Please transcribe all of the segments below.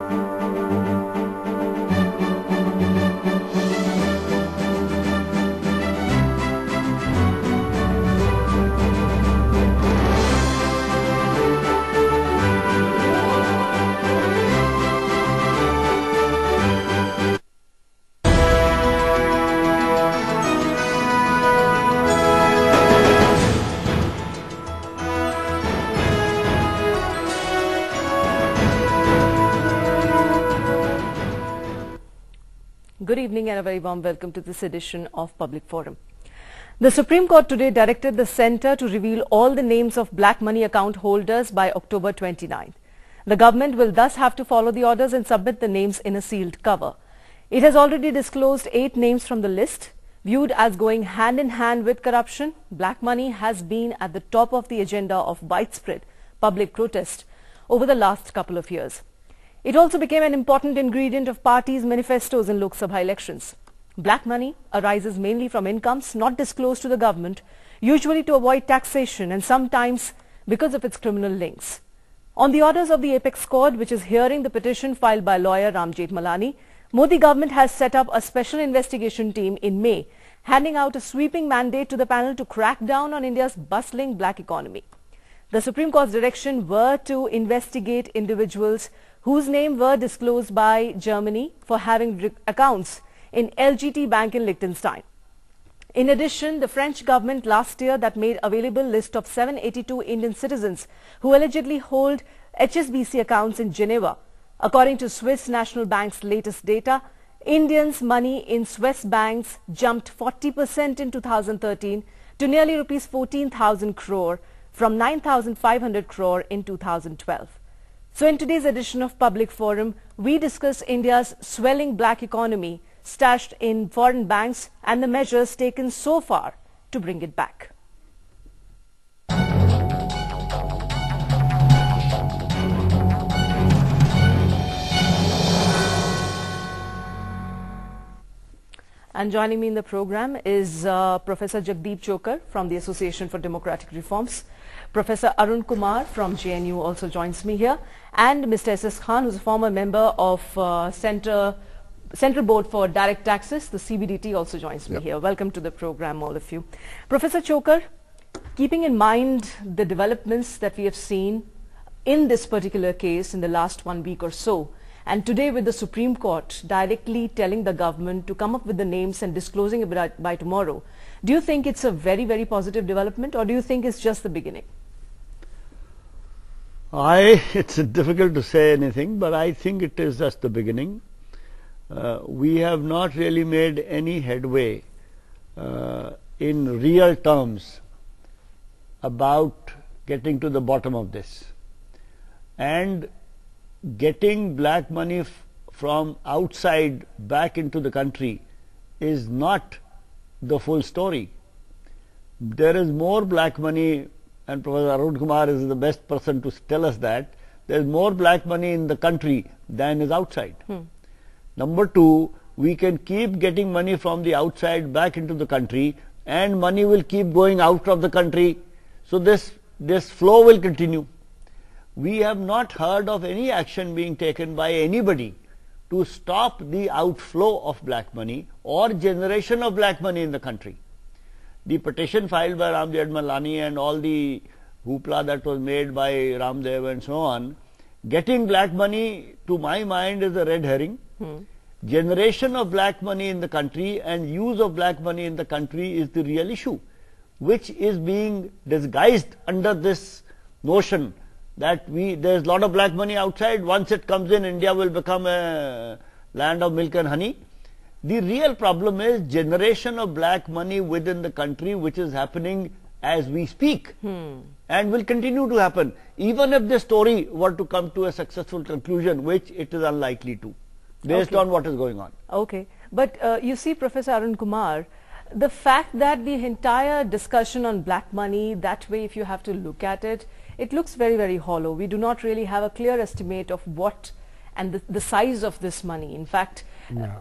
Good evening and a very warm welcome to this edition of Public Forum. The Supreme Court today directed the centre to reveal all the names of black money account holders by October 29th. The government will thus have to follow the orders and submit the names in a sealed cover. It has already disclosed 8 names from the list. Viewed as going hand in hand with corruption, black money has been at the top of the agenda of widespread public protest over the last couple of years. It also became an important ingredient of parties' manifestos in Lok Sabha elections. Black money arises mainly from incomes not disclosed to the government, usually to avoid taxation and sometimes because of its criminal links. On the orders of the Apex Court, which is hearing the petition filed by lawyer Ram Jethmalani, Modi government has set up a special investigation team in May, handing out a sweeping mandate to the panel to crack down on India's bustling black economy. The Supreme Court's direction were to investigate individuals whose names were disclosed by Germany for having accounts in LGT Bank in Liechtenstein. In addition, the French government last year that made available list of 782 Indian citizens who allegedly hold HSBC accounts in Geneva. According to Swiss National Bank's latest data, Indians' money in Swiss banks jumped 40% in 2013 to nearly rupees 14,000 crore from 9,500 crore in 2012. So in today's edition of Public Forum, we discuss India's swelling black economy stashed in foreign banks and the measures taken so far to bring it back. And joining me in the program is Professor Jagdeep Chokar from the Association for Democratic Reforms. Professor Arun Kumar from JNU also joins me here, and Mr. S.S. Khan, who is a former member of Central Board for Direct Taxes, the CBDT, also joins me here. Welcome to the program, all of you. Professor Chokar, keeping in mind the developments that we have seen in this particular case in the last 1 week or so, and today with the Supreme Court directly telling the government to come up with the names and disclosing it by tomorrow, do you think it's a very, very positive development, or do you think it's just the beginning? It's difficult to say anything, but I think it is just the beginning. We have not really made any headway in real terms about getting to the bottom of this. And getting black money from outside back into the country is not the full story. There is more black money, and Professor Arun Kumar is the best person to tell us that. There is more black money in the country than is outside. Number 2, we can keep getting money from the outside back into the country, and money will keep going out of the country. So this flow will continue. We have not heard of any action being taken by anybody to stop the outflow of black money or generation of black money in the country. The petition filed by Ram Jethmalani and all the hoopla that was made by Ramdev and so on, getting black money, to my mind, is a red herring. Generation of black money in the country and use of black money in the country is the real issue, which is being disguised under this notion that there's a lot of black money outside. Once it comes in, India will become a land of milk and honey. The real problem is generation of black money within the country, which is happening as we speak and will continue to happen, even if this story were to come to a successful conclusion, which it is unlikely to, based on what is going on. Okay. But you see, Professor Arun Kumar, the fact that the entire discussion on black money, that way if you have to look at it, it looks very, very hollow. We do not really have a clear estimate of what and the size of this money. In fact,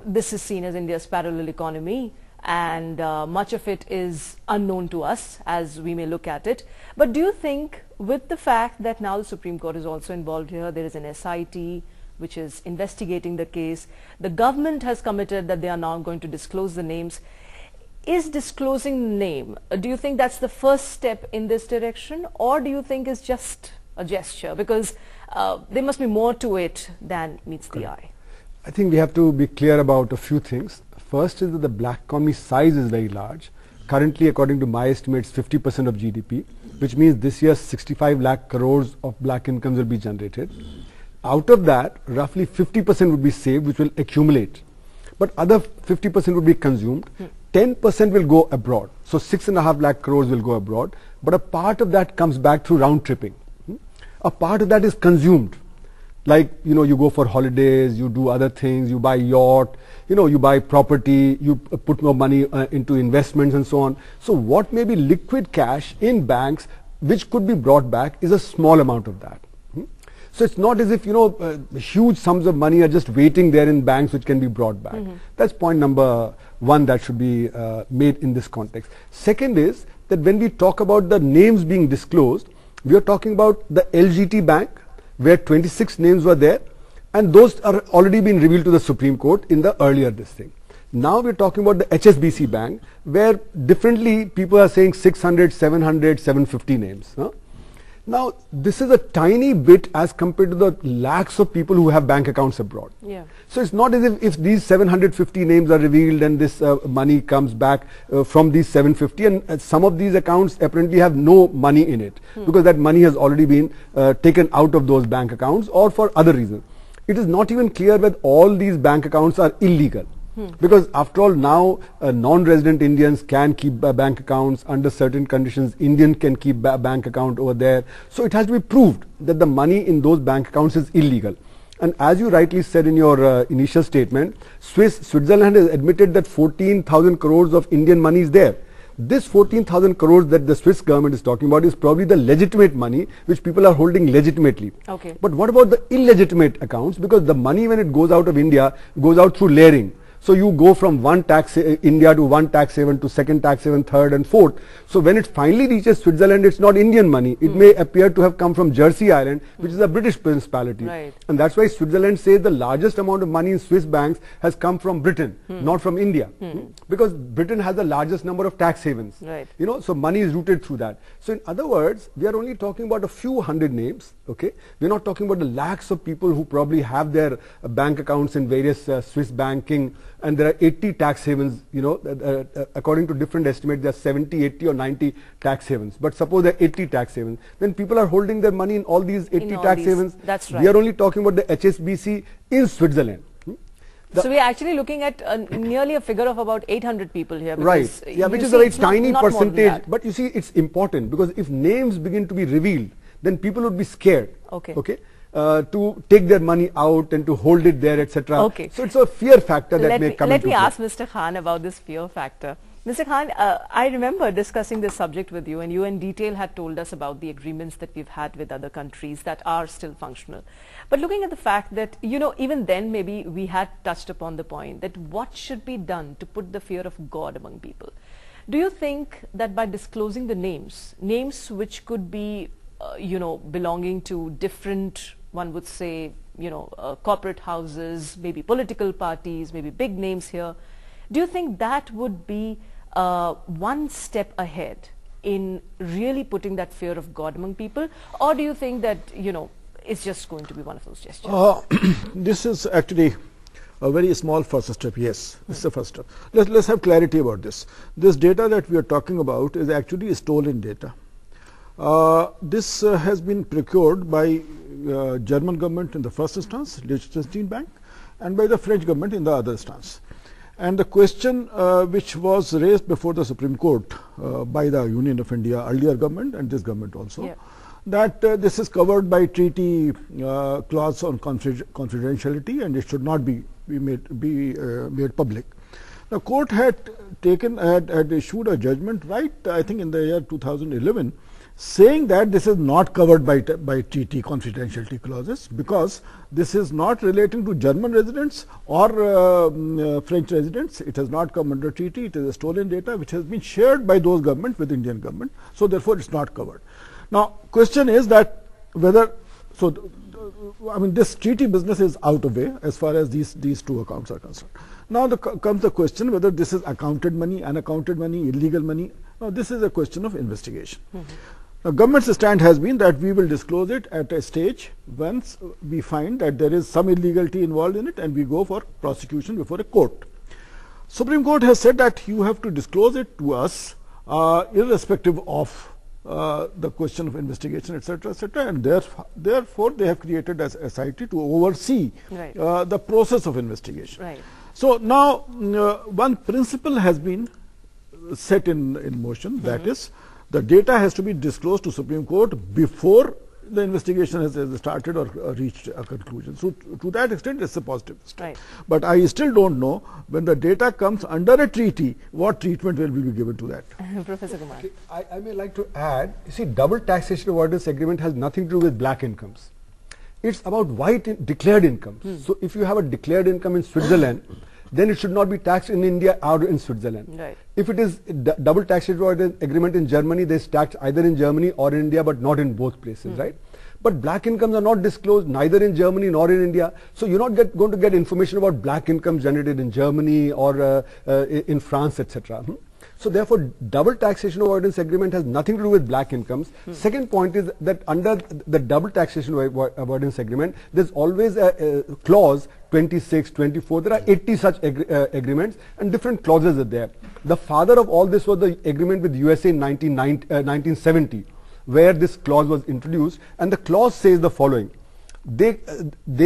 this is seen as India's parallel economy, and much of it is unknown to us as we may look at it. But do you think, with the fact that now the Supreme Court is also involved here, there is an SIT which is investigating the case. The government has committed that they are now going to disclose the names. Is disclosing the name, do you think that's the first step in this direction, or do you think it's just a gesture? Because there must be more to it than meets the eye. I think we have to be clear about a few things. First is that the black economy size is very large. Currently, according to my estimates, 50% of GDP, which means this year 65 lakh crores of black incomes will be generated. Out of that, roughly 50% would be saved, which will accumulate. But other 50% would be consumed. 10% will go abroad. So 6.5 lakh crores will go abroad. But a part of that comes back through round tripping. A part of that is consumed. Like, you go for holidays, you do other things, you buy yacht, you buy property, you put more money into investments and so on. So what may be liquid cash in banks, which could be brought back, is a small amount of that. So it's not as if, huge sums of money are just waiting there in banks which can be brought back. That's point number one that should be made in this context. Second is that when we talk about the names being disclosed, we are talking about the LGT Bank, where 26 names were there, and those are already been revealed to the Supreme Court in the earlier this thing. Now we're talking about the HSBC Bank, where differently people are saying 600, 700, 750 names. Now, this is a tiny bit as compared to the lakhs of people who have bank accounts abroad. Yeah. So it's not as if these 750 names are revealed and this money comes back from these 750, and some of these accounts apparently have no money in it because that money has already been taken out of those bank accounts or for other reasons. It is not even clear whether all these bank accounts are illegal. Because after all, now non-resident Indians can keep bank accounts under certain conditions. Indian can keep bank account over there. So it has to be proved that the money in those bank accounts is illegal. And as you rightly said in your initial statement, Switzerland has admitted that 14,000 crores of Indian money is there. This 14,000 crores that the Swiss government is talking about is probably the legitimate money which people are holding legitimately. Okay. But what about the illegitimate accounts? Because the money, when it goes out of India, goes out through layering. So you go from one tax India to one tax haven to second tax haven, third and fourth. So when it finally reaches Switzerland, it's not Indian money. It may appear to have come from Jersey Island, which is a British principality. Right. And that's why Switzerland says the largest amount of money in Swiss banks has come from Britain, not from India. Because Britain has the largest number of tax havens. Right. So money is routed through that. So in other words, we are only talking about a few hundred names. Okay, we're not talking about the lakhs of people who probably have their bank accounts in various Swiss banking, and there are 80 tax havens. According to different estimates, there are 70, 80 or 90 tax havens. But suppose there are 80 tax havens, then people are holding their money in all these 80 tax havens. That's right. We are only talking about the HSBC in Switzerland. So we are actually looking at nearly a figure of about 800 people here. Right. Yeah, which is a very tiny percentage. But you see, it's important because if names begin to be revealed, then people would be scared. Okay. To take their money out and to hold it there, etc. Okay. So it's a fear factor that may come into play. Let me ask Mr. Khan about this fear factor. Mr. Khan, I remember discussing this subject with you, and you in detail had told us about the agreements that we've had with other countries that are still functional. But looking at the fact that, even then maybe we had touched upon the point that what should be done to put the fear of God among people. Do you think that by disclosing the names which could be belonging to different, one would say, corporate houses, maybe political parties, maybe big names here, do you think that would be one step ahead in really putting that fear of God among people? Or do you think that, it's just going to be one of those gestures? This is actually a very small first step. Yes, this is the first step. Let's have clarity about this. This data that we are talking about is actually stolen data. This has been procured by German government in the first instance, Liechtenstein Bank, and by the French government in the other instance. And the question which was raised before the Supreme Court by the Union of India earlier government and this government also, that this is covered by treaty clause on confidentiality and it should not be made public. The court had issued a judgment, right, I think in the year 2011, saying that this is not covered by treaty confidentiality clauses because this is not relating to German residents or French residents. It has not come under treaty. It is a stolen data which has been shared by those governments with Indian government. So therefore, it's not covered. Now, question is that whether I mean, this treaty business is out of way as far as these two accounts are concerned. Now comes the question whether this is accounted money, unaccounted money, illegal money. Now this is a question of investigation. Now, government's stand has been that we will disclose it at a stage once we find that there is some illegality involved in it and we go for prosecution before a court. Supreme Court has said that you have to disclose it to us irrespective of the question of investigation, etc., etc., and therefore they have created as SIT to oversee the process of investigation. Right. So now one principle has been set in motion, that is, the data has to be disclosed to Supreme Court before the investigation has started or reached a conclusion. So to that extent, it's a positive step. Right. But I still don't know when the data comes under a treaty, what treatment will be given to that. Professor Kumar. I may like to add, you see, double taxation avoidance agreement has nothing to do with black incomes. It's about white declared incomes. So if you have a declared income in Switzerland, then it should not be taxed in India or in Switzerland. Right. If it is double taxation avoidance agreement in Germany, they is taxed either in Germany or in India, but not in both places, right? But black incomes are not disclosed neither in Germany nor in India. So you're not going to get information about black incomes generated in Germany or in France, etc. So therefore, double taxation avoidance agreement has nothing to do with black incomes. Second point is that under the double taxation avoidance agreement, there's always a clause 26, 24, there are 80 such agreements and different clauses are there. The father of all this was the agreement with USA in 1970, where this clause was introduced, and the clause says the following: they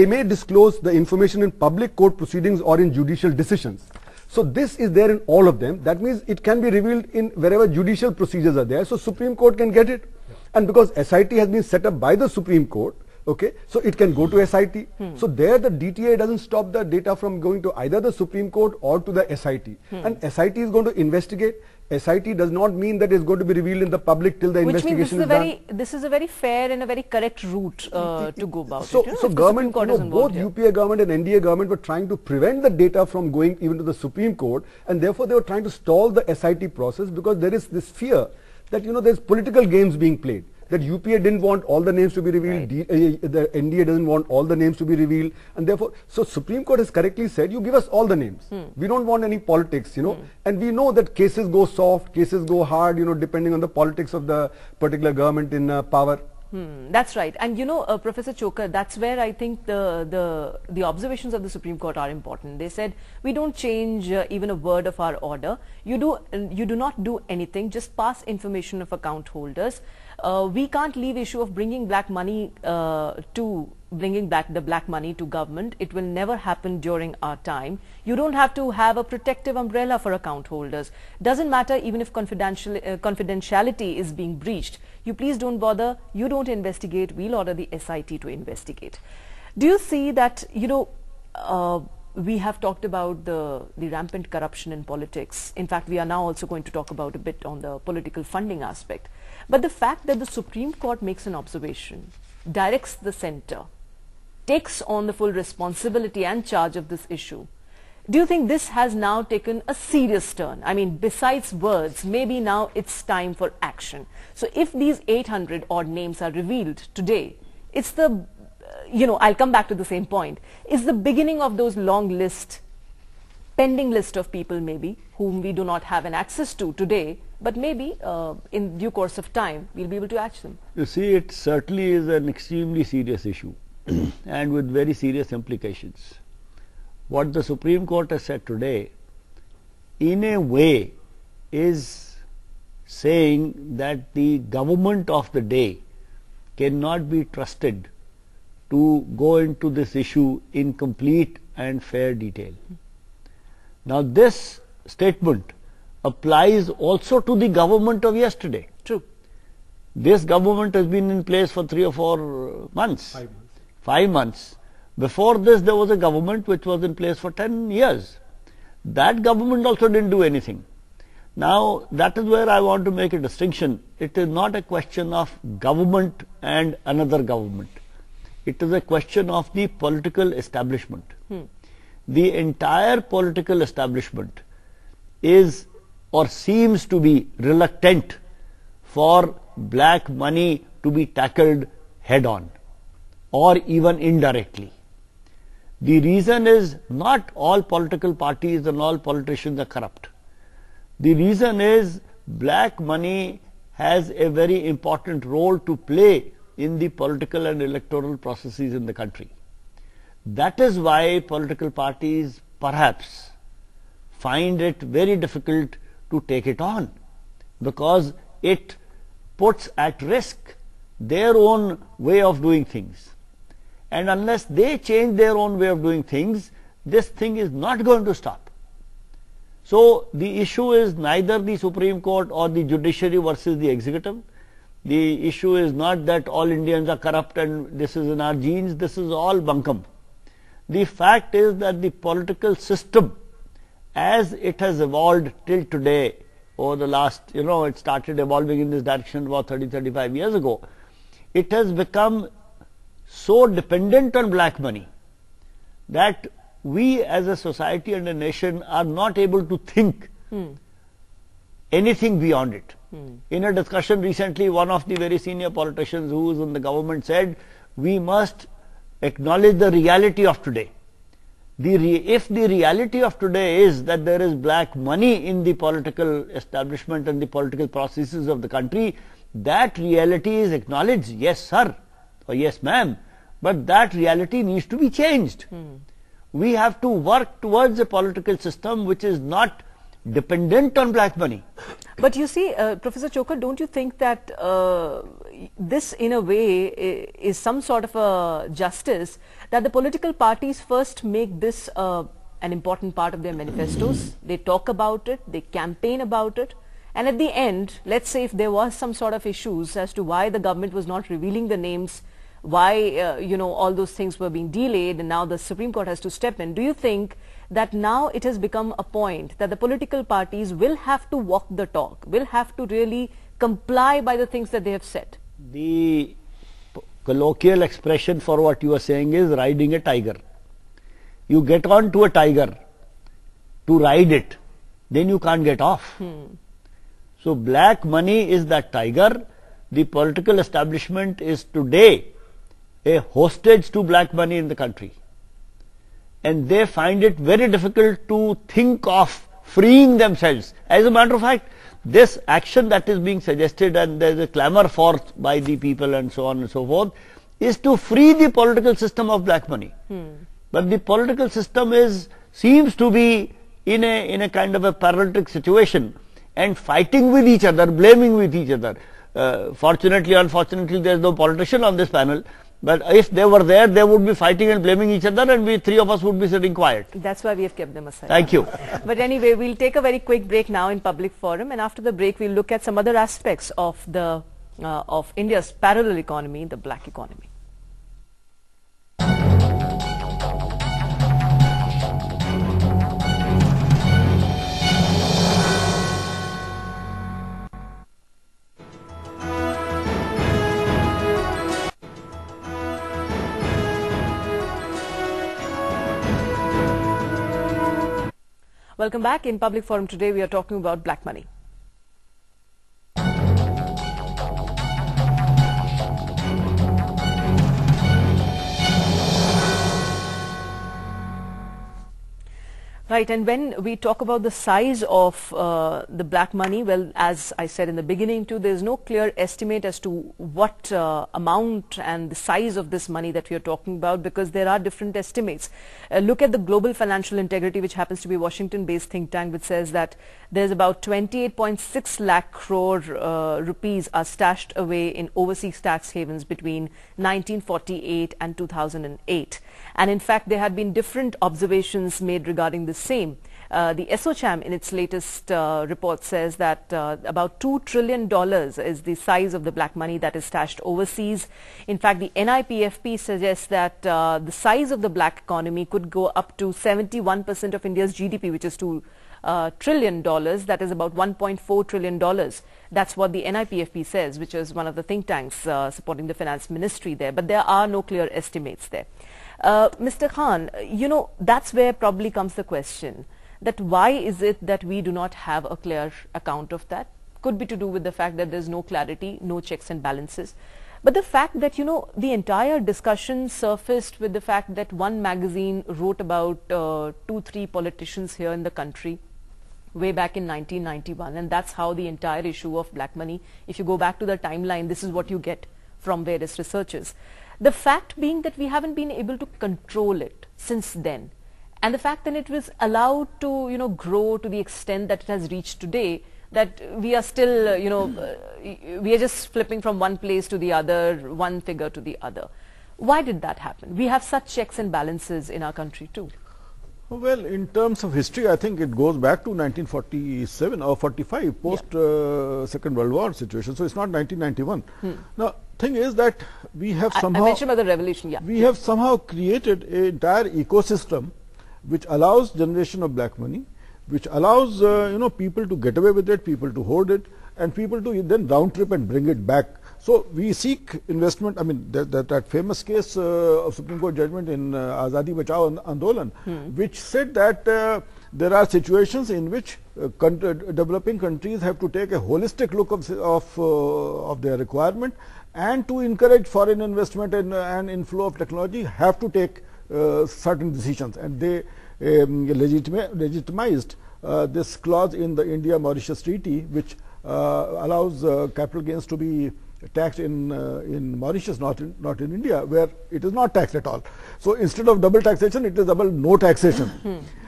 may disclose the information in public court proceedings or in judicial decisions. So this is there in all of them. That means it can be revealed in wherever judicial procedures are there. So Supreme Court can get it. And because SIT has been set up by the Supreme Court, okay, so it can go to SIT. So there the DTA doesn't stop the data from going to either the Supreme Court or to the SIT. And SIT is going to investigate. SIT does not mean that it's going to be revealed in the public till the investigation is done. This is a very fair and a very correct route to go about so, it. So government, both UPA government and NDA government were trying to prevent the data from going even to the Supreme Court, and therefore they were trying to stall the SIT process because there is this fear that, there's political games being played. That UPA didn't want all the names to be revealed, the NDA doesn't want all the names to be revealed, and therefore, so Supreme Court has correctly said, you give us all the names. We don't want any politics, and we know that cases go soft, cases go hard, depending on the politics of the particular government in power. That's right. And Professor Chokar, that's where I think the observations of the Supreme Court are important. They said, we don't change even a word of our order. You do not do anything, just pass information of account holders. We can't leave issue of bringing back the black money to government. It will never happen during our time. You don't have to have a protective umbrella for account holders. Doesn't matter even if confidentiality is being breached. You please don't bother. You don't investigate. We'll order the SIT to investigate. Do you see that, we have talked about the rampant corruption in politics. In fact, we are now also going to talk about a bit on the political funding aspect. But the fact that the Supreme Court makes an observation, directs the center, takes on the full responsibility and charge of this issue, do you think this has now taken a serious turn? I mean, besides words, maybe now it's time for action. So if these 800 odd names are revealed today, it's the, I'll come back to the same point, it's the beginning of those long list, pending list of people maybe, whom we do not have an access to today, but maybe in due course of time, we'll be able to catch them. You see, it certainly is an extremely serious issue and with very serious implications. What the Supreme Court has said today, in a way, is saying that the government of the day cannot be trusted to go into this issue in complete and fair detail. Now, this statement applies also to the government of yesterday. True. This government has been in place for 3 or 4 months. 5 months. 5 months. Before this, there was a government which was in place for 10 years. That government also didn't do anything. Now, that is where I want to make a distinction. It is not a question of government and another government. It is a question of the political establishment. The entire political establishment is or seems to be reluctant for black money to be tackled head on. or even indirectly. The reason is not all political parties and all politicians are corrupt. The reason is black money has a very important role to play in the political and electoral processes in the country. That is why political parties perhaps find it very difficult to take it on, because it puts at risk their own way of doing things. And unless they change their own way of doing things, this thing is not going to stop. So the issue is neither the Supreme Court or the judiciary versus the executive. The issue is not that all Indians are corrupt and this is in our genes. This is all bunkum. The fact is that the political system, as it has evolved till today, over the last, it started evolving in this direction about 30-35 years ago, it has become so dependent on black money that we as a society and a nation are not able to think anything beyond it. In a discussion recently, one of the very senior politicians who is in the government said, we must acknowledge the reality of today. If the reality of today is that there is black money in the political establishment and the political processes of the country, that reality is acknowledged, yes sir, or yes ma'am, but that reality needs to be changed. We have to work towards a political system which is not dependent on black money. But you see, Professor Chokar, don't you think that this in a way is some sort of a justice, that the political parties first make this an important part of their manifestos, they talk about it, they campaign about it, and at the end, let's say if there was some sort of issues as to why the government was not revealing the names, why all those things were being delayed, and now the Supreme Court has to step in, do you think that now it has become a point that the political parties will have to walk the talk, will have to really comply by the things that they have said? The colloquial expression for what you are saying is riding a tiger. You get on to a tiger to ride it, then you can't get off. So black money is that tiger. The political establishment is today a hostage to black money in the country, and they find it very difficult to think of freeing themselves. As a matter of fact, this action that is being suggested and there is a clamor for by the people and so on and so forth is to free the political system of black money. But the political system seems to be in a kind of a paralytic situation and fighting with each other, blaming with each other. Fortunately, unfortunately, there is no politician on this panel. But if they were there, they would be fighting and blaming each other, and we three of us would be sitting quiet. That's why we have kept them aside. Thank you. But anyway, we'll take a very quick break now in Public Forum, and after the break, we'll look at some other aspects of the of India's parallel economy, the black economy. Welcome back. In Public Forum today, we are talking about black money. Right, and when we talk about the size of the black money, well, as I said in the beginning too, there is no clear estimate as to what amount and the size of this money that we are talking about, because there are different estimates. Look at the Global Financial Integrity, which happens to be a Washington-based think tank, which says that there's about 28.6 lakh crore rupees are stashed away in overseas tax havens between 1948 and 2008. And in fact, there had been different observations made regarding the same. The SOCHAM in its latest report says that about $2 trillion is the size of the black money that is stashed overseas. In fact, the NIPFP suggests that the size of the black economy could go up to 71% of India's GDP, which is $2 trillion. That is about $1.4 trillion. That's what the NIPFP says, which is one of the think tanks supporting the finance ministry there. But there are no clear estimates there. Mr. Khan, that's where probably comes the question, that why is it that we do not have a clear account of that? Could be to do with the fact that there's no clarity, no checks and balances. But the fact that, you know, the entire discussion surfaced with the fact that one magazine wrote about 2-3 politicians here in the country way back in 1991, and that's how the entire issue of black money, if you go back to the timeline, this is what you get from various researchers. The fact being that we haven't been able to control it since then, and the fact that it was allowed to, you know, grow to the extent that it has reached today, that we are still, we are just flipping from one place to the other, one figure to the other. Why did that happen? We have such checks and balances in our country too. Well, in terms of history, I think it goes back to 1947 or 45, post Second World War situation. So it's not 1991. Now, thing is that we have somehow I mentioned about the revolution. Yeah, we have somehow created an entire ecosystem which allows generation of black money, which allows people to get away with it, people to hoard it, and people to then round trip and bring it back. So we seek investment. I mean, that famous case of Supreme Court judgment in Azadi Bachao Andolan, which said that there are situations in which developing countries have to take a holistic look of their requirement, and to encourage foreign investment and inflow of technology have to take certain decisions, and they legitimized this clause in the India-Mauritius Treaty, which allows capital gains to be taxed in Mauritius, not in India, where it is not taxed at all. So instead of double taxation, it is double no taxation.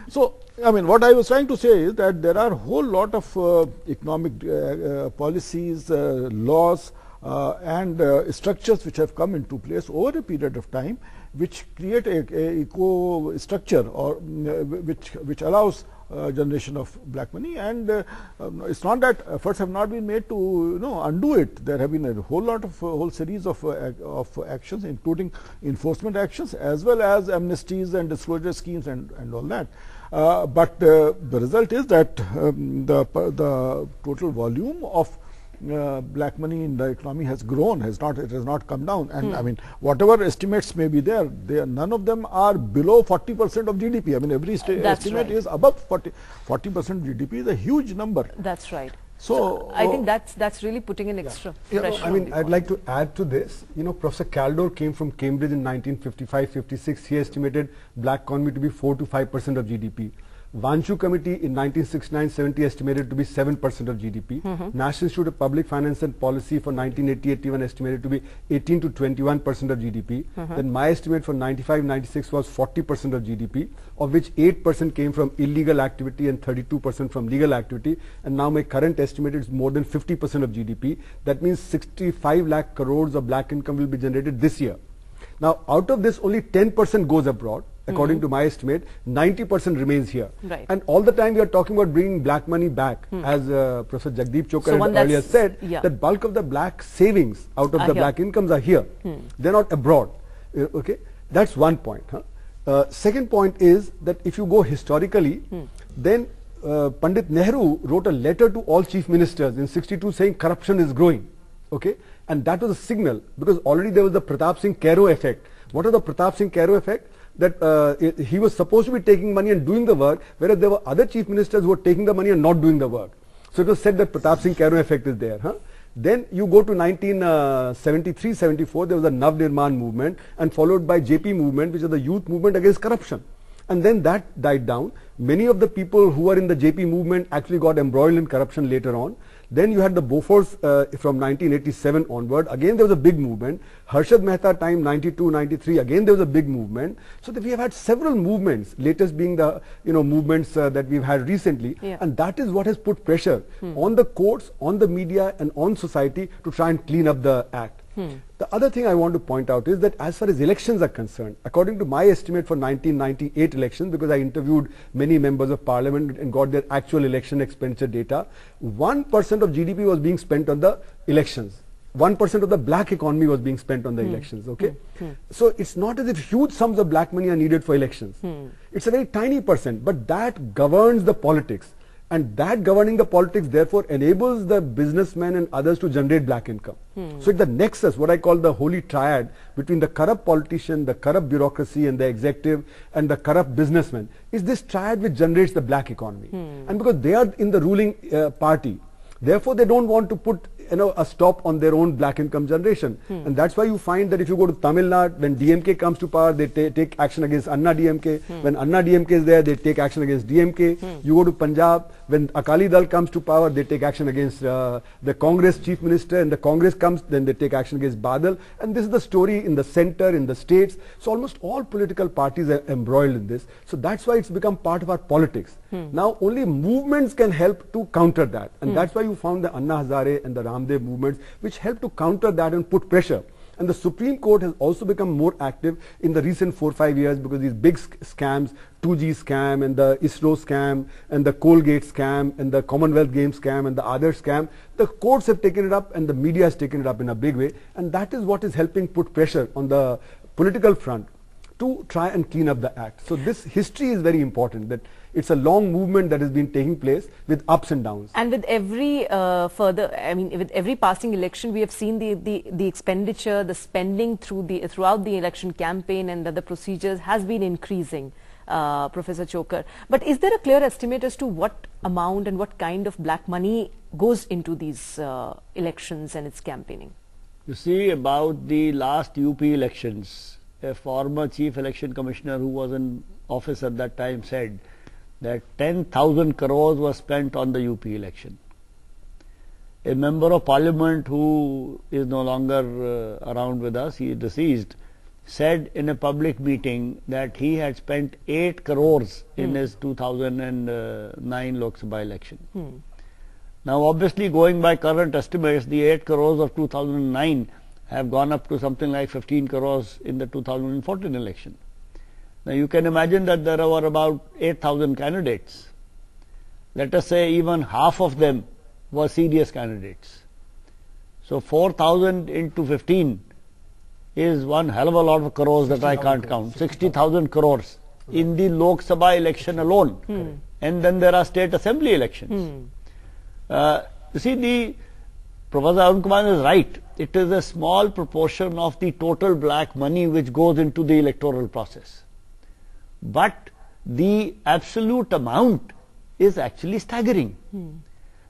So, I mean, what I was trying to say is that there are a whole lot of economic policies, laws, and structures which have come into place over a period of time, which create a eco structure, or which allows generation of black money. And it's not that efforts have not been made to undo it. There have been a whole series of actions, including enforcement actions as well as amnesties and disclosure schemes and all that. But the result is that the total volume of black money in the economy has grown, it has not come down. And I mean, whatever estimates may be there, none of them are below 40% of GDP. I mean, every estimate is above 40% GDP is a huge number. That's right. So I think that's really putting an extra pressure. I mean, I'd like to add to this. Professor Kaldor came from Cambridge in 1955-56. He estimated black economy to be 4 to 5% of GDP. Vanshu Committee in 1969-70 estimated to be 7% of GDP. National Institute of Public Finance and Policy for 1980-81 estimated to be 18 to 21% of GDP. Then my estimate for 95-96 was 40% of GDP, of which 8% came from illegal activity and 32% from legal activity. And now my current estimate is more than 50% of GDP. That means 65 lakh crores of black income will be generated this year. Now, out of this, only 10% goes abroad. According to my estimate, 90% remains here. Right. And all the time we are talking about bringing black money back, as Professor Jagdeep Chokar earlier said, that bulk of the black savings out of the black incomes are here. They're not abroad. Okay, that's one point. Second point is that if you go historically, then Pandit Nehru wrote a letter to all chief ministers in '62 saying corruption is growing. Okay, and that was a signal, because already there was the Pratap Singh Cairo effect. What was the Pratap Singh Cairo effect? That he was supposed to be taking money and doing the work, whereas there were other chief ministers who were taking the money and not doing the work. So it was said that Pratap Singh Cairo effect is there. Then you go to 1973-74, there was a Nav Nirman movement, and followed by JP movement, which is the youth movement against corruption. And then that died down. Many of the people who were in the JP movement actually got embroiled in corruption later on. Then you had the Bofors from 1987 onward. Again, there was a big movement. Harshad Mehta time 92, 93. Again, there was a big movement. So that we have had several movements. Latest being the movements that we've had recently, and that is what has put pressure on the courts, on the media, and on society to try and clean up the act. The other thing I want to point out is that as far as elections are concerned, according to my estimate for 1998 elections, because I interviewed many members of parliament and got their actual election expenditure data, 1% of GDP was being spent on the elections. 1% of the black economy was being spent on the elections. Okay, so it's not as if huge sums of black money are needed for elections. It's a very tiny percent, but that governs the politics. And that governing the politics therefore enables the businessmen and others to generate black income. So it's the nexus, what I call the holy triad, between the corrupt politician, the corrupt bureaucracy and the executive, and the corrupt businessman, is this triad which generates the black economy. And because they are in the ruling party, therefore they don't want to put a stop on their own black income generation. And that's why you find that if you go to Tamil Nadu, when DMK comes to power, they take action against Anna DMK. When Anna DMK is there, they take action against DMK. You go to Punjab, when Akali Dal comes to power, they take action against the Congress chief minister, and the Congress comes, then they take action against Badal. And this is the story in the center, in the states. So almost all political parties are embroiled in this. So that's why it's become part of our politics. Now only movements can help to counter that. And that's why you found the Anna Hazare and the Ramdev movements, which help to counter that and put pressure. And the Supreme Court has also become more active in the recent 4-5 years, because these big scams, 2G scam and the ISRO scam and the Colgate scam and the Commonwealth Games scam and the other scam, the courts have taken it up and the media has taken it up in a big way. And that is what is helping put pressure on the political front to try and clean up the act. So this history is very important, that it's a long movement that has been taking place with ups and downs. And with every with every passing election, we have seen the expenditure, the spending throughout the election campaign, and the procedures has been increasing, Professor Chokar. But is there a clear estimate as to what amount and what kind of black money goes into these elections and its campaigning? You see, about the last UP elections, a former chief election commissioner who was in office at that time said that 10,000 crores was spent on the UP election. A member of parliament who is no longer around with us, he is deceased, said in a public meeting that he had spent 8 crores in his 2009 Lok Sabha election. Now obviously, going by current estimates, the 8 crores of 2009 have gone up to something like 15 crores in the 2014 election. Now you can imagine that there were about 8,000 candidates. Let us say even half of them were serious candidates. So 4,000 into 15 is one hell of a lot of crores that I can't count. 60,000 crores in the Lok Sabha election alone. And then there are state assembly elections. You see, Professor Arun Kumar is right. It is a small proportion of the total black money which goes into the electoral process. But the absolute amount is actually staggering.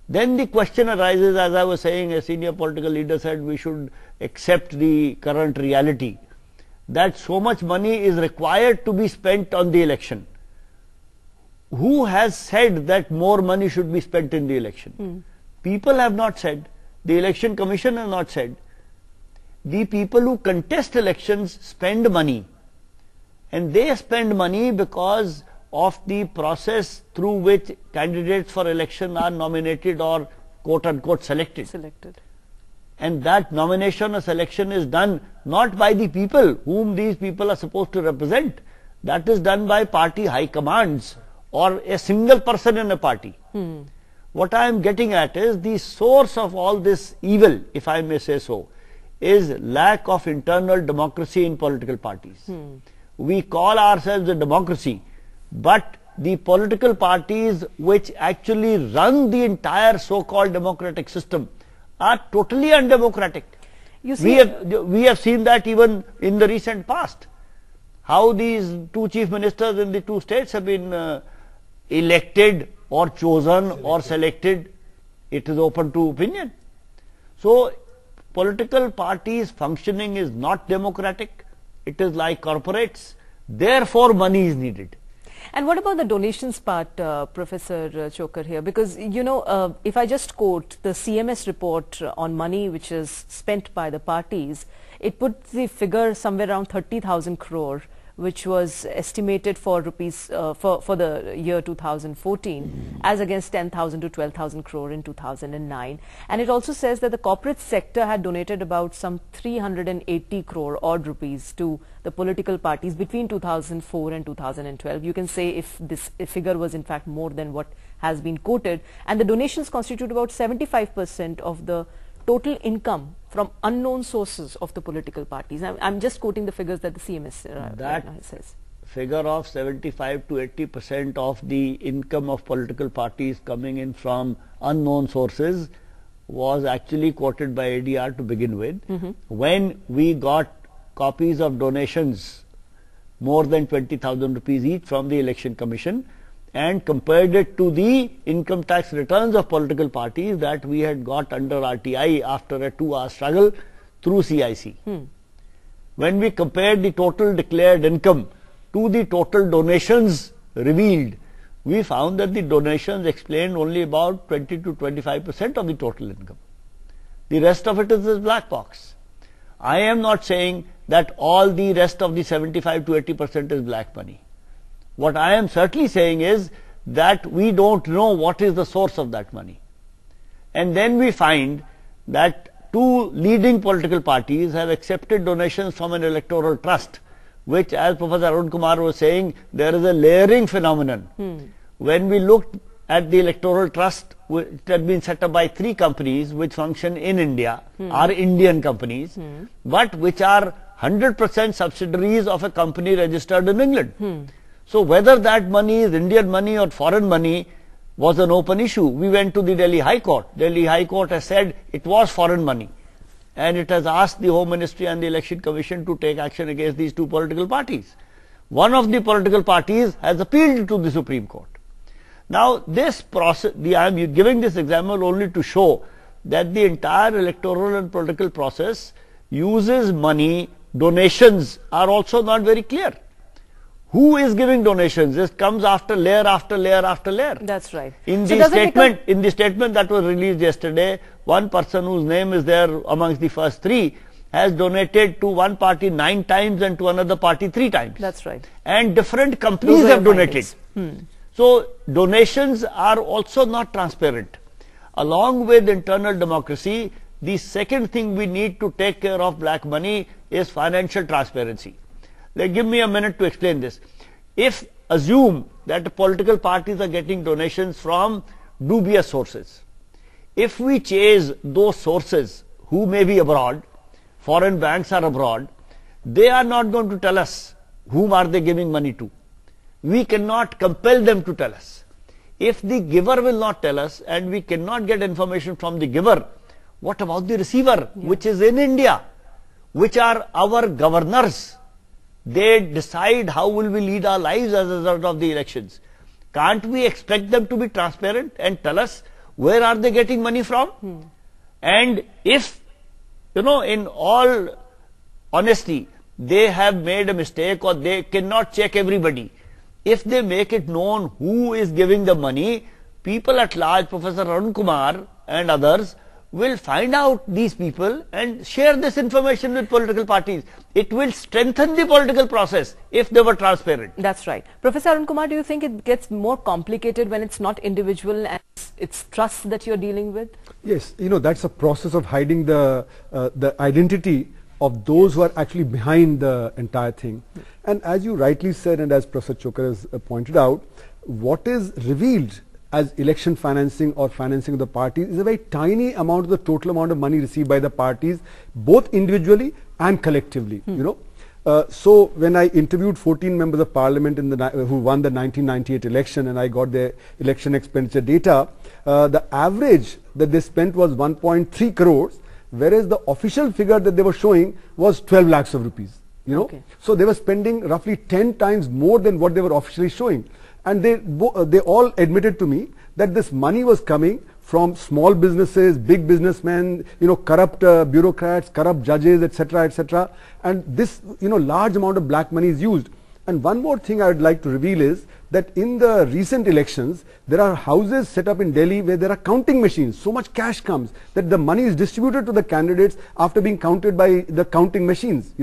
Then the question arises, as I was saying, a senior political leader said we should accept the current reality, that so much money is required to be spent on the election. Who has said that more money should be spent in the election? People have not said. The Election Commission has not said. The people who contest elections spend money. And they spend money because of the process through which candidates for election are nominated or quote unquote selected. And that nomination or selection is done not by the people whom these people are supposed to represent. That is done by party high commands or a single person in a party. What I am getting at is the source of all this evil, if I may say so, is lack of internal democracy in political parties. We call ourselves a democracy, but the political parties which actually run the entire so-called democratic system are totally undemocratic. You see, we have seen that even in the recent past, how these two chief ministers in the two states have been elected or chosen or selected. It is open to opinion. So political parties functioning is not democratic. It is like corporates. Therefore, money is needed. And what about the donations part, Professor Chokar here? Because, you know, if I just quote the CMS report on money which is spent by the parties, it puts the figure somewhere around 30,000 crore, which was estimated for rupees for the year 2014 as against 10,000 to 12,000 crore in 2009. And it also says that the corporate sector had donated about some 380 crore odd rupees to the political parties between 2004 and 2012. You can say if this figure was in fact more than what has been quoted, and the donations constitute about 75% of the total income from unknown sources of the political parties. I'm just quoting the figures that the CMS says. Figure of 75 to 80% of the income of political parties coming in from unknown sources was actually quoted by ADR to begin with. When we got copies of donations more than 20,000 rupees each from the Election Commission, and compared it to the income tax returns of political parties that we had got under RTI after a 2-hour struggle through CIC. When we compared the total declared income to the total donations revealed, we found that the donations explained only about 20 to 25% of the total income. The rest of it is this black box. I am not saying that all the rest of the 75 to 80% is black money. What I am certainly saying is that we don't know what is the source of that money. And then we find that 2 leading political parties have accepted donations from an electoral trust, which, as Professor Arun Kumar was saying, there is a layering phenomenon. When we looked at the electoral trust, which had been set up by 3 companies which function in India, are Indian companies, but which are 100% subsidiaries of a company registered in England. So whether that money is Indian money or foreign money was an open issue. We went to the Delhi High Court. Delhi High Court has said it was foreign money, and it has asked the Home Ministry and the Election Commission to take action against these 2 political parties. One of the political parties has appealed to the Supreme Court. Now this process, I am giving this example only to show that the entire electoral and political process uses money. Donations are also not very clear. Who is giving donations? This comes after layer after layer after layer. That's right. In the statement that was released yesterday, one person whose name is there amongst the first 3 has donated to one party 9 times and to another party 3 times. That's right. And different companies have donated. So donations are also not transparent. Along with internal democracy, the second thing we need to take care of black money is financial transparency. Give me a minute to explain this. If assume that political parties are getting donations from dubious sources, if we chase those sources who may be abroad, foreign banks are abroad, they are not going to tell us whom are they giving money to. We cannot compel them to tell us. If the giver will not tell us and we cannot get information from the giver, what about the receiver, which is in India, which are our governors? They decide how will we lead our lives as a result of the elections. Can't we expect them to be transparent and tell us where are they getting money from? And if, in all honesty, they have made a mistake or they cannot check everybody, if they make it known who is giving the money, people at large, Professor Arun Kumar and others, will find out these people and share this information with political parties. It will strengthen the political process if they were transparent. That's right. Professor Arun Kumar, do you think it gets more complicated when it's not individual and it's trust that you're dealing with? Yes, that's a process of hiding the identity of those who are actually behind the entire thing. And as you rightly said, and as Professor Chokar has pointed out, what is revealed as election financing or financing of the parties is a very tiny amount of the total amount of money received by the parties, both individually and collectively. So when I interviewed 14 members of parliament who won the 1998 election, and I got their election expenditure data, the average that they spent was 1.3 crores, whereas the official figure that they were showing was 12 lakhs of rupees. So they were spending roughly 10 times more than what they were officially showing. And they all admitted to me that this money was coming from small businesses, big businessmen, corrupt bureaucrats, corrupt judges, etc., etc. And this, large amount of black money is used. And one more thing I would like to reveal is that in the recent elections, there are houses set up in Delhi where there are counting machines. So much cash comes that the money is distributed to the candidates after being counted by the counting machines,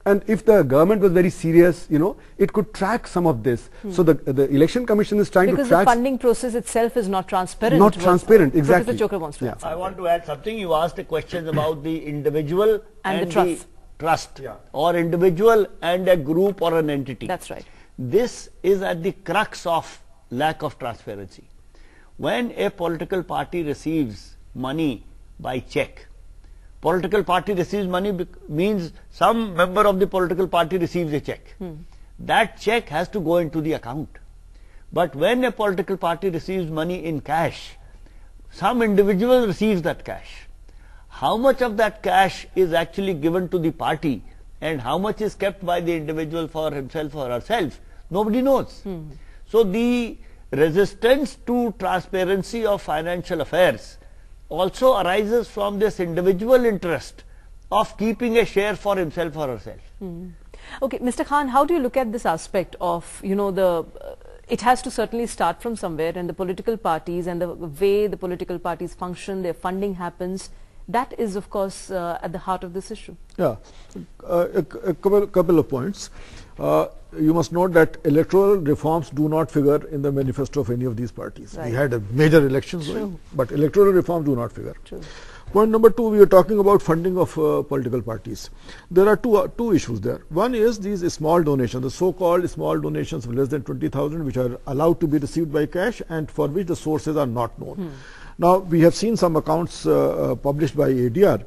And if the government was very serious, it could track some of this. So the election commission is trying to track. Because the funding process itself is not transparent. Not transparent, exactly. Professor Chokar wants to answer. I want to add something. You asked a question about the individual and the trust, or individual and a group or an entity. That's right. This is at the crux of lack of transparency. When a political party receives money by check, political party receives money means some member of the political party receives a check. That check has to go into the account. But when a political party receives money in cash, some individual receives that cash. How much of that cash is actually given to the party and how much is kept by the individual for himself or herself, nobody knows. So the resistance to transparency of financial affairs also arises from this individual interest of keeping a share for himself or herself. Okay, Mr. Khan, how do you look at this aspect of, it has to certainly start from somewhere, and the political parties and the way the political parties function, their funding happens, that is of course at the heart of this issue. Yeah, a couple of points. You must note that electoral reforms do not figure in the manifesto of any of these parties. Right. We had a major elections going, but electoral reforms do not figure. True. Point number two, we are talking about funding of political parties. There are two issues there. One is these small donations, the so-called small donations of less than 20,000, which are allowed to be received by cash and for which the sources are not known. Now, we have seen some accounts published by ADR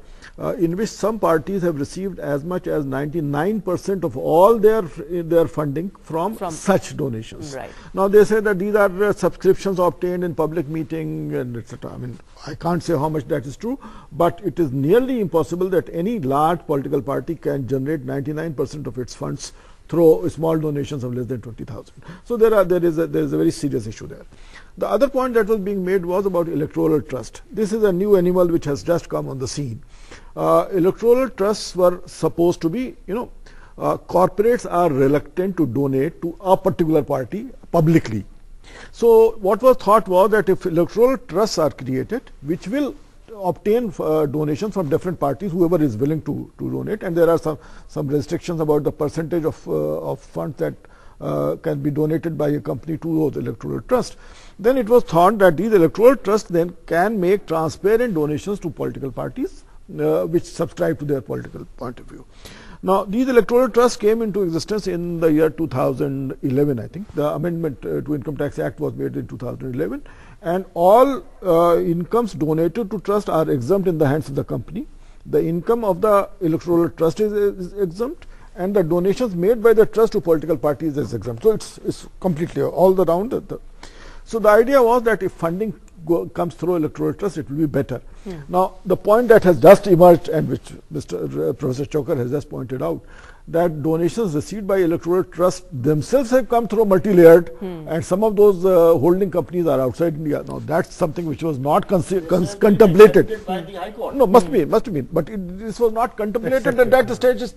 in which some parties have received as much as 99% of all their funding from such donations. Right. Now, they say that these are subscriptions obtained in public meeting and etc. I mean, I can't say how much that is true, but it is nearly impossible that any large political party can generate 99% of its funds through small donations of less than 20,000. So there is a very serious issue there. The other point that was being made was about electoral trust. This is a new animal which has just come on the scene. Electoral trusts were supposed to be, corporates are reluctant to donate to a particular party publicly. So what was thought was that if electoral trusts are created, which will obtain donations from different parties, whoever is willing to donate, and there are some restrictions about the percentage of funds that can be donated by a company to those electoral trusts. Then it was thought that these electoral trusts then can make transparent donations to political parties which subscribe to their political point of view. Now, these electoral trusts came into existence in the year 2011, I think. The Amendment to Income Tax Act was made in 2011, and all incomes donated to trust are exempt in the hands of the company. The income of the electoral trust is exempt, and the donations made by the trust to political parties is exempt. So it's completely all around. So the idea was that if funding comes through electoral trust, it will be better. Now, the point that has just emerged, and which Professor Chokar has just pointed out, that donations received by electoral trust themselves have come through multi-layered, and some of those holding companies are outside India. Now, that's something which was not contemplated. By the High Court. No, must be, but this was not contemplated at that stage.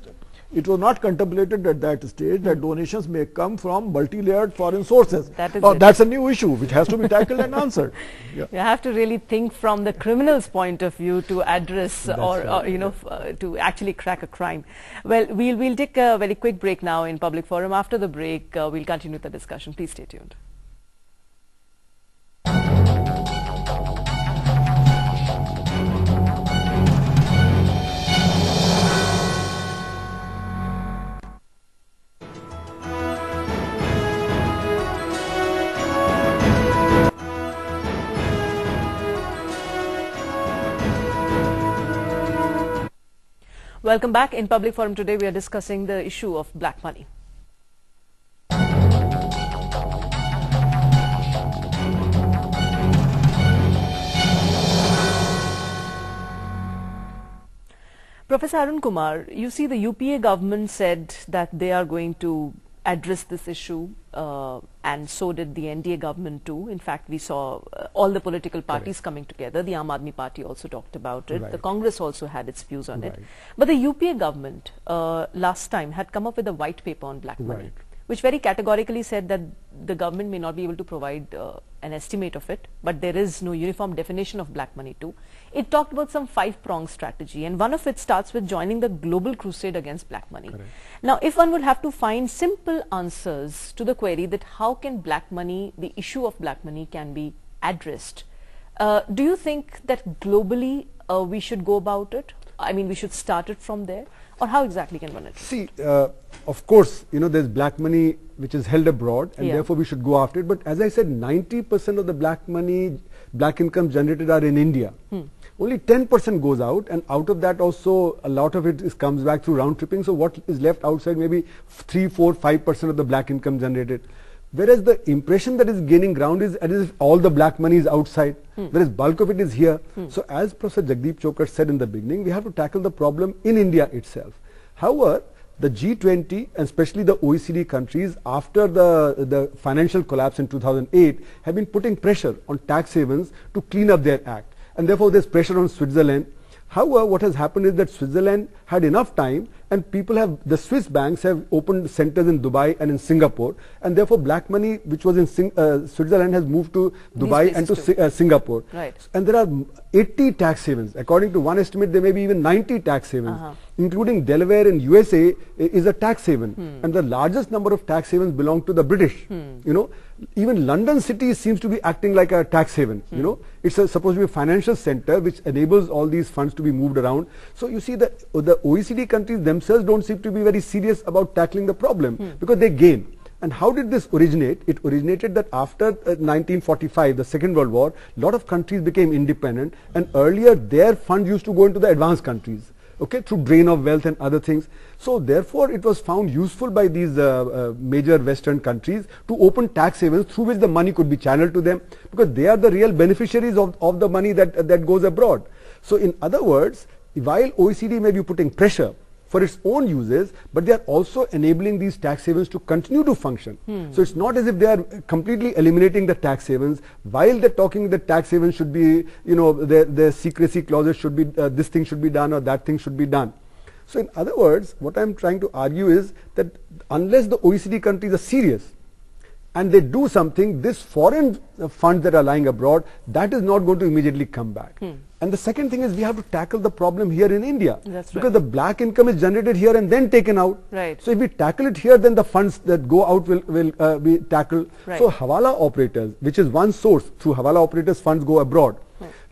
It was not contemplated at that stage that donations may come from multi-layered foreign sources. That's a new issue which has to be tackled and answered. Yeah. You have to really think from the criminal's point of view to address to actually crack a crime. Well, we'll take a very quick break now in Public Forum. After the break, we'll continue the discussion. Please stay tuned. Welcome back. In Public Forum today, we are discussing the issue of black money. Professor Arun Kumar, you see the UPA government said that they are going to address this issue and so did the NDA government too. In fact, we saw all the political parties coming together. The Aam Aadmi Party also talked about it. The Congress also had its views on it. But the UPA government last time had come up with a white paper on black money, which very categorically said that the government may not be able to provide an estimate of it, but there is no uniform definition of black money too. It talked about some 5-pronged strategy, and one of it starts with joining the global crusade against black money. Now, if one would have to find simple answers to the query that how can black money, the issue of black money can be addressed, do you think that globally we should go about it? I mean, we should start it from there? Or how exactly can one address it? See, of course, there's black money which is held abroad, and therefore we should go after it. But as I said, 90% of the black money, black income generated are in India. Only 10% goes out, and out of that also a lot of it comes back through round tripping. So what is left outside, maybe 3, 4, 5% of the black income generated. Whereas the impression that is gaining ground is as if all the black money is outside, whereas bulk of it is here. So as Professor Jagdeep Chokar said in the beginning, we have to tackle the problem in India itself. However, the G20 and especially the OECD countries after the financial collapse in 2008 have been putting pressure on tax havens to clean up their act, and therefore there's pressure on Switzerland. However, what has happened is that Switzerland had enough time, and the Swiss banks have opened centers in Dubai and in Singapore, and therefore black money which was in Switzerland has moved to Dubai and to Singapore. Right. And there are 80 tax havens. According to one estimate, there may be even 90 tax havens, including Delaware in USA is a tax haven, and the largest number of tax havens belong to the British. You know, even London city seems to be acting like a tax haven. You know, it's supposed to be a financial center which enables all these funds to be moved around. So you see that the OECD countries themselves don't seem to be very serious about tackling the problem because they gain. And how did this originate? It originated that after 1945, the Second World War, a lot of countries became independent, and earlier their funds used to go into the advanced countries, okay, through drain of wealth and other things. So therefore it was found useful by these major Western countries to open tax havens through which the money could be channeled to them, because they are the real beneficiaries of the money that goes abroad. So in other words, while OECD may be putting pressure for its own uses, but they are also enabling these tax havens to continue to function. So it's not as if they are completely eliminating the tax havens. While they're talking that tax havens should be, you know, their secrecy clauses should be, this thing should be done or that thing should be done. So in other words, what I'm trying to argue is that unless the OECD countries are serious and they do something, this foreign funds that are lying abroad, that is not going to immediately come back. And the second thing is we have to tackle the problem here in India. That's because right. the black income is generated here and then taken out. Right. So if we tackle it here, then the funds that go out will be tackled. Right. So Hawala operators, which is one source, through Hawala operators funds go abroad.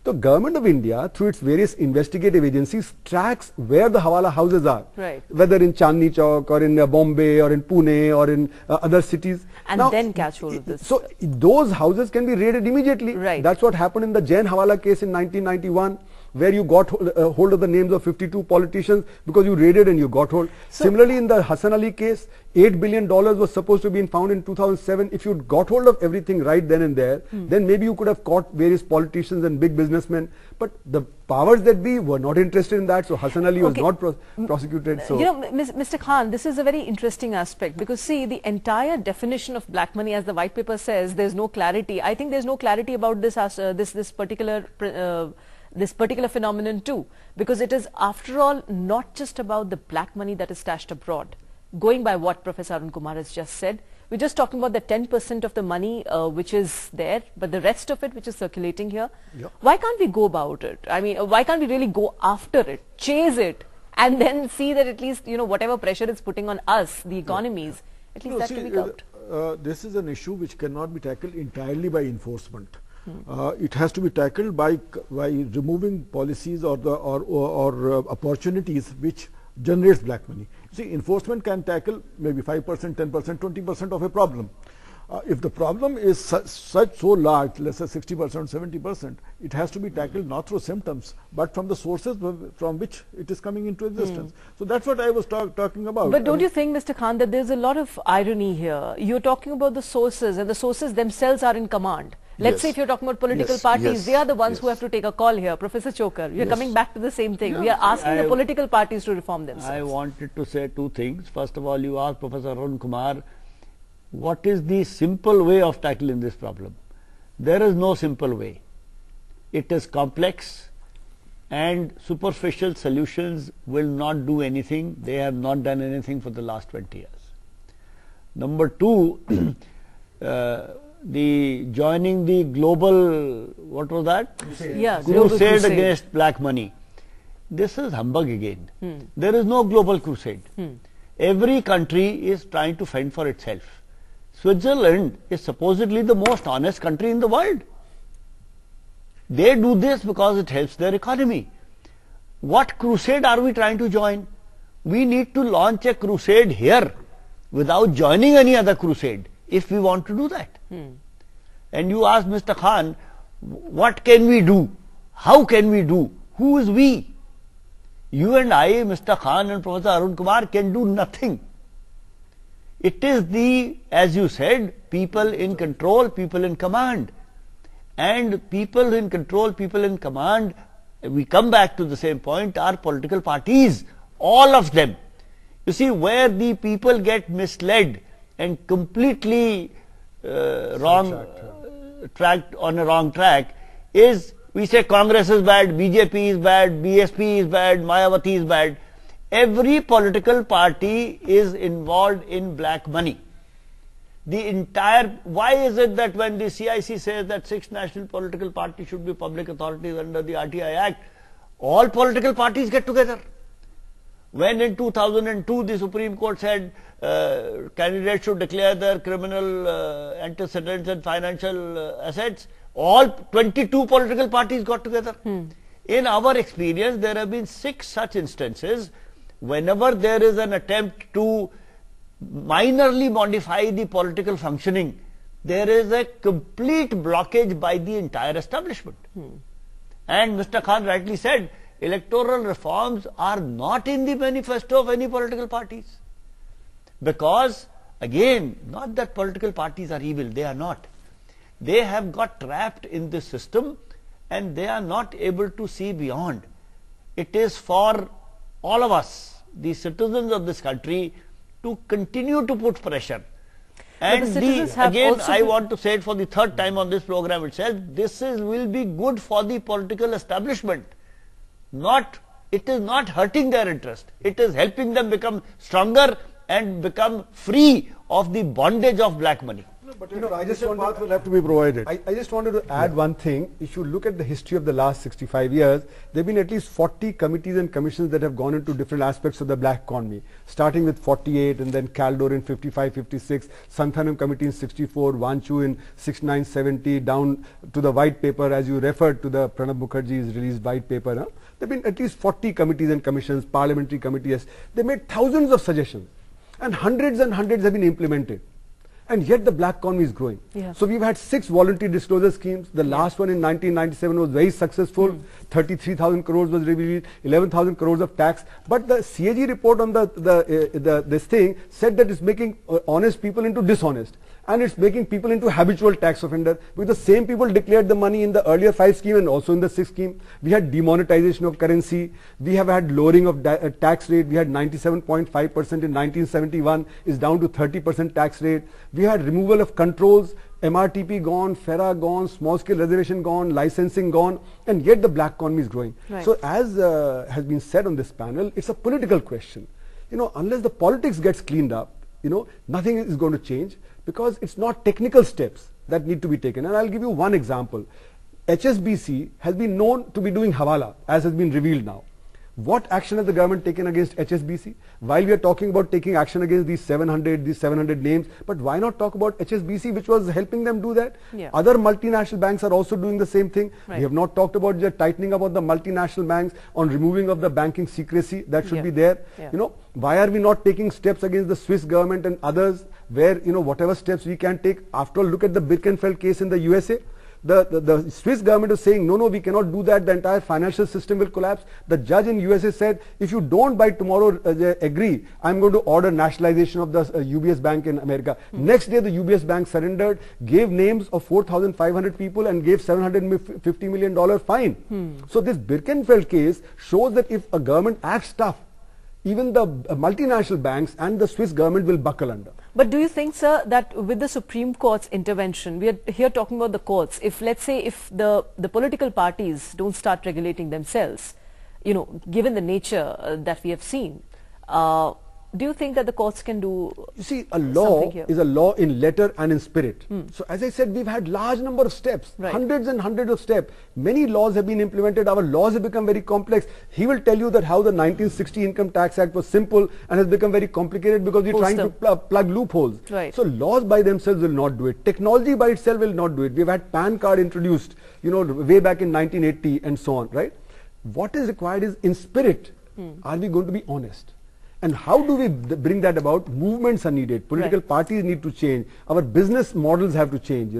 The government of India, through its various investigative agencies, tracks where the Hawala houses are. Right. Whether in Chandni Chowk or in Bombay or in Pune or in other cities. And Now, then catch hold of this. So those houses can be raided immediately. Right. That's what happened in the Jain Hawala case in 1991, where you got hold of the names of 52 politicians because you raided and you got hold. So, Similarly, in the Hassan Ali case, $8 billion was supposed to be found in 2007. If you got hold of everything right then and there, then maybe you could have caught various politicians and big businessmen. But the powers that be were not interested in that, so Hassan Ali was not prosecuted. So you know, Mr. Khan, this is a very interesting aspect, because see, the entire definition of black money, as the white paper says, there's no clarity. I think there's no clarity about this this particular phenomenon too, because it is, after all, not just about the black money that is stashed abroad. Going by what Professor Arun Kumar has just said, we're just talking about the 10% of the money which is there, but the rest of it which is circulating here. Yeah. Why can't we go about it? I mean, why can't we really go after it, chase it, and then see that at least, you know, whatever pressure it's putting on us, the economies, at least that can be curbed? This is an issue which cannot be tackled entirely by enforcement. It has to be tackled by removing policies or opportunities which generates black money. See, enforcement can tackle maybe 5%, 10%, 20% of a problem. If the problem is so large, let's say 60%, 70%, it has to be tackled not through symptoms, but from the sources from which it is coming into existence. So that's what I was talking about. But don't you think, Mr. Khan, that there's a lot of irony here? You're talking about the sources, and the sources themselves are in command. Let's say if you're talking about political parties, they are the ones who have to take a call here. Professor Chokar, we are coming back to the same thing. Yeah. We are asking the political parties to reform themselves. I wanted to say two things. First of all, you asked Professor Arun Kumar, what is the simple way of tackling this problem? There is no simple way. It is complex, and superficial solutions will not do anything. They have not done anything for the last 20 years. Number two, the joining the global, what was that? Yeah, global crusade against black money. This is humbug again. There is no global crusade. Every country is trying to fend for itself. Switzerland is supposedly the most honest country in the world. They do this because it helps their economy. What crusade are we trying to join? We need to launch a crusade here without joining any other crusade if we want to do that. And you ask Mr. Khan, what can we do? How can we do? Who is we? You and I, Mr. Khan and Professor Arun Kumar, can do nothing. It is the, as you said, people in control, people in command. And people in control, people in command, we come back to the same point, are political parties, all of them. You see, where the people get misled and completely tracked on a wrong track is, we say Congress is bad, BJP is bad, BSP is bad, Mayawati is bad. Every political party is involved in black money. The entire, why is it that when the CIC says that 6 national political parties should be public authorities under the RTI Act, all political parties get together? When in 2002 the Supreme Court said candidates should declare their criminal antecedents and financial assets, all 22 political parties got together. In our experience, there have been 6 such instances. Whenever there is an attempt to minorly modify the political functioning, there is a complete blockage by the entire establishment. And Mr. Khan rightly said, electoral reforms are not in the manifesto of any political parties. Because, again, not that political parties are evil, they are not. They have got trapped in this system and they are not able to see beyond. It is for all of us, the citizens of this country, to continue to put pressure. And again, I want to say it for the 3rd time on this program itself, this will be good for the political establishment. It is not hurting their interest. It is helping them become stronger and become free of the bondage of black money. But I just wanted, path will have to be provided. I just wanted to add one thing. If you look at the history of the last 65 years, there have been at least 40 committees and commissions that have gone into different aspects of the black economy, starting with 48 and then Caldor in 55, 56, Santhanam Committee in 64, Vanchu in 69, 70, down to the white paper, as you referred to the Pranab Mukherjee's released white paper. There have been at least 40 committees and commissions, parliamentary committees. They made thousands of suggestions and hundreds have been implemented. And yet the black economy is growing. So we've had 6 voluntary disclosure schemes. The last one in 1997 was very successful. 33,000 crores was revealed, 11,000 crores of tax. But the CAG report on this thing said that it's making honest people into dishonest. And it's making people into habitual tax offender, because the same people declared the money in the earlier 5 scheme and also in the 6th scheme. We had demonetization of currency. We have had lowering of tax rate. We had 97.5% in 1971, is down to 30% tax rate. We had removal of controls, MRTP gone, FERA gone, small scale reservation gone, licensing gone, and yet the black economy is growing. So as has been said on this panel, it's a political question. Unless the politics gets cleaned up, nothing is going to change, because it's not technical steps that need to be taken. And I'll give you one example. HSBC has been known to be doing hawala, as has been revealed now. What action has the government taken against HSBC? While we are talking about taking action against these 700 names, but why not talk about HSBC, which was helping them do that? Other multinational banks are also doing the same thing. We have not talked about the tightening up of the multinational banks, on removing of the banking secrecy that should be there. Why are we not taking steps against the Swiss government and others, where whatever steps we can take? After all, look at the Birkenfeld case in the USA. The Swiss government is saying, no, we cannot do that, the entire financial system will collapse. The judge in USA said, if you don't by tomorrow agree, I'm going to order nationalization of the UBS bank in America. Next day, the UBS bank surrendered, gave names of 4,500 people and gave $750 million fine. So this Birkenfeld case shows that if a government acts tough, even the multinational banks and the Swiss government will buckle under. But do you think, sir, that with the Supreme Court's intervention, we are here talking about the courts, if let's say if the political parties don't start regulating themselves, given the nature that we have seen, do you think that the courts can do? You see, a law is a law in letter and in spirit. So as I said, we've had large number of steps, hundreds and hundreds of steps. Many laws have been implemented. Our laws have become very complex. He will tell you that how the 1960 Income Tax Act was simple and has become very complicated because we're trying to plug loopholes. So laws by themselves will not do it. Technology by itself will not do it. We've had PAN card introduced, way back in 1980 and so on, right? What is required is in spirit, are we going to be honest? And how do we bring that about? Movements are needed. Political parties need to change. Our business models have to change,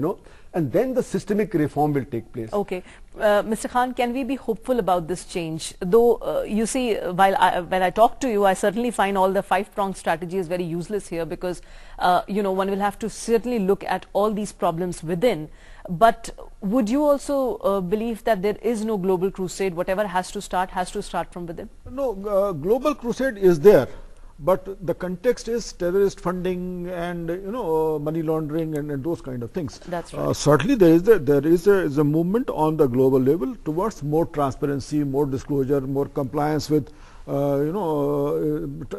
and then the systemic reform will take place. Okay. Mr. Khan, can we be hopeful about this change? Though, you see, when I talk to you, I certainly find all the 5-pronged strategy is very useless here, because, one will have to certainly look at all these problems within. But would you also believe that there is no global crusade? Whatever has to start from within? No, global crusade is there. but the context is terrorist funding and money laundering and those kind of things. That's right. Certainly there is a movement on the global level towards more transparency, more disclosure, more compliance with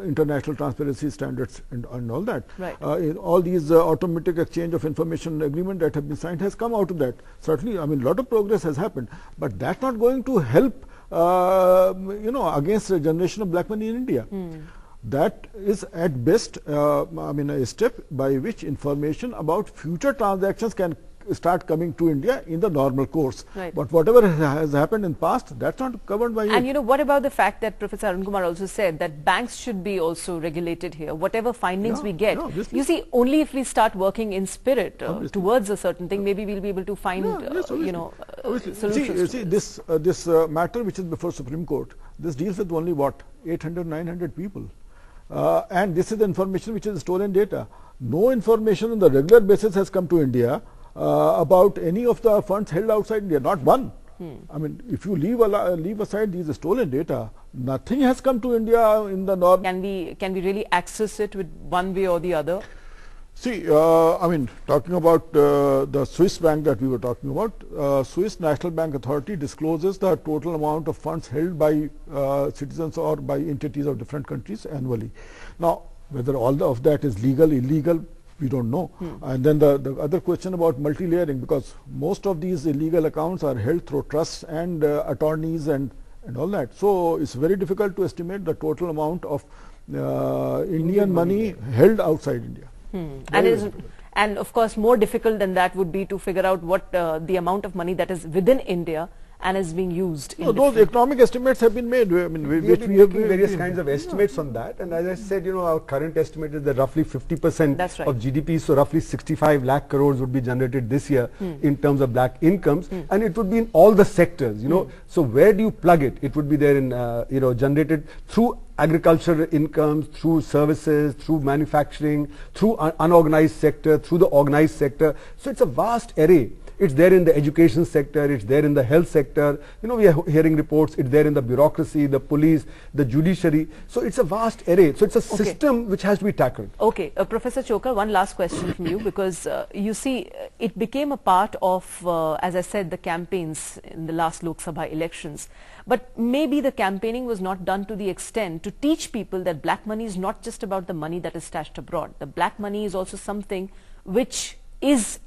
international transparency standards and all that. Right. All these automatic exchange of information agreement that have been signed has come out of that. Certainly, I mean, a lot of progress has happened, but that's not going to help against the generation of black money in India. That is at best a step by which information about future transactions can start coming to India in the normal course. Right. But whatever has happened in past, that's not covered by And what about the fact that Professor Arun Kumar also said that banks should be also regulated here? Whatever findings we get, you see, only if we start working in spirit towards a certain thing, maybe we'll be able to find, solutions. See, this matter which is before Supreme Court, this deals with only what, 800, 900 people. And this is the information which is stolen data. No information on the regular basis has come to India about any of the funds held outside India, not one. I mean, if you leave aside these stolen data, nothing has come to India in the norm. Can we really access it with one way or the other? See, I mean, talking about the Swiss bank that we were talking about, Swiss National Bank Authority discloses the total amount of funds held by citizens or by entities of different countries annually. Now, whether all of that is legal, illegal, we don't know. And then the other question about multi-layering, because most of these illegal accounts are held through trusts and attorneys and all that. So it's very difficult to estimate the total amount of Indian money held outside India. And of course, more difficult than that would be to figure out what the amount of money that is within India and is being used. Those economic estimates have been made. I mean, we have been making various kinds of estimates on that, and as I said, our current estimate is that roughly 50% of GDP, so roughly 65 lakh crores would be generated this year in terms of black incomes, and it would be in all the sectors. So where do you plug it? It would be there in generated through agricultural incomes, through services, through manufacturing, through unorganized sector, through the organized sector. So it's a vast array. It's there in the education sector, it's there in the health sector, we are hearing reports, it's there in the bureaucracy, the police, the judiciary. So it's a vast array. So it's a system which has to be tackled. Okay, Professor Chokar, one last question from you, because you see, it became a part of, as I said, the campaigns in the last Lok Sabha elections. But maybe the campaigning was not done to the extent to teach people that black money is not just about the money that is stashed abroad. The black money is also something which is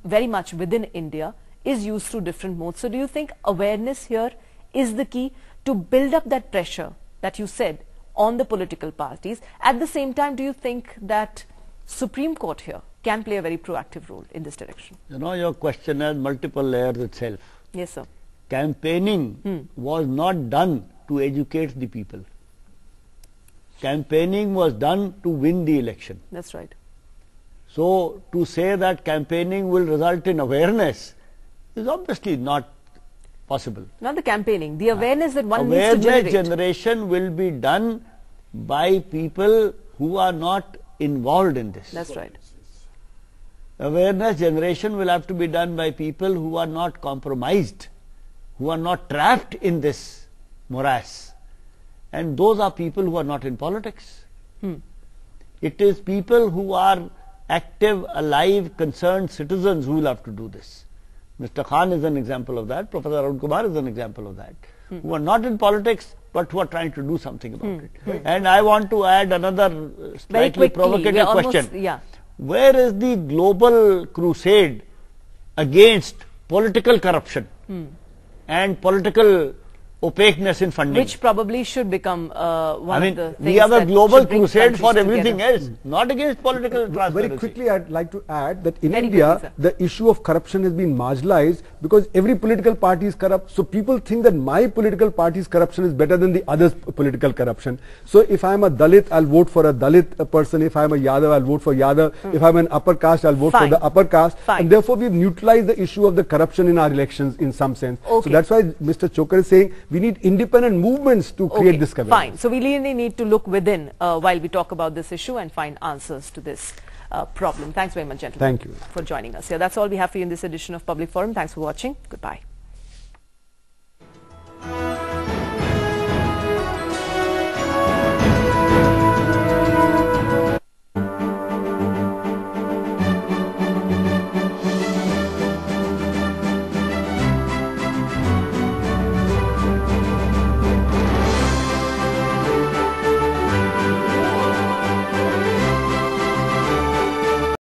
very much within India, is used through different modes. So do you think awareness here is the key to build up that pressure that you said on the political parties? At the same time, do you think that Supreme Court here can play a very proactive role in this direction? Your question has multiple layers itself. Yes, sir. Campaigning was not done to educate the people. Campaigning was done to win the election. That's right. So to say that campaigning will result in awareness is obviously not possible. Not the campaigning, the awareness that one needs to generate. Awareness generation will be done by people who are not involved in this. That's right. Awareness generation will have to be done by people who are not compromised, who are not trapped in this morass. And those are people who are not in politics. It is people who are active, alive, concerned citizens who will have to do this. Mr. Khan is an example of that. Professor Arun Kumar is an example of that. Who are not in politics, but who are trying to do something about it. And I want to add another slightly provocative question. Where is the global crusade against political corruption and political opaqueness in funding? Which probably should become one of the things. We have a global crusade for everything else, not against political transparency. Very quickly, I'd like to add that in India, the issue of corruption has been marginalized because every political party is corrupt. So people think that my political party's corruption is better than the other's political corruption. So if I'm a Dalit, I'll vote for a Dalit person. If I'm a Yadav, I'll vote for Yadav. If I'm an upper caste, I'll vote for the upper caste. And therefore, we've neutralized the issue of the corruption in our elections in some sense. So that's why Mr. Chokar is saying we need independent movements to create this awareness. Fine. So we really need to look within while we talk about this issue and find answers to this problem. Thanks very much, gentlemen. Thank you for joining us here. That's all we have for you in this edition of Public Forum. Thanks for watching. Goodbye.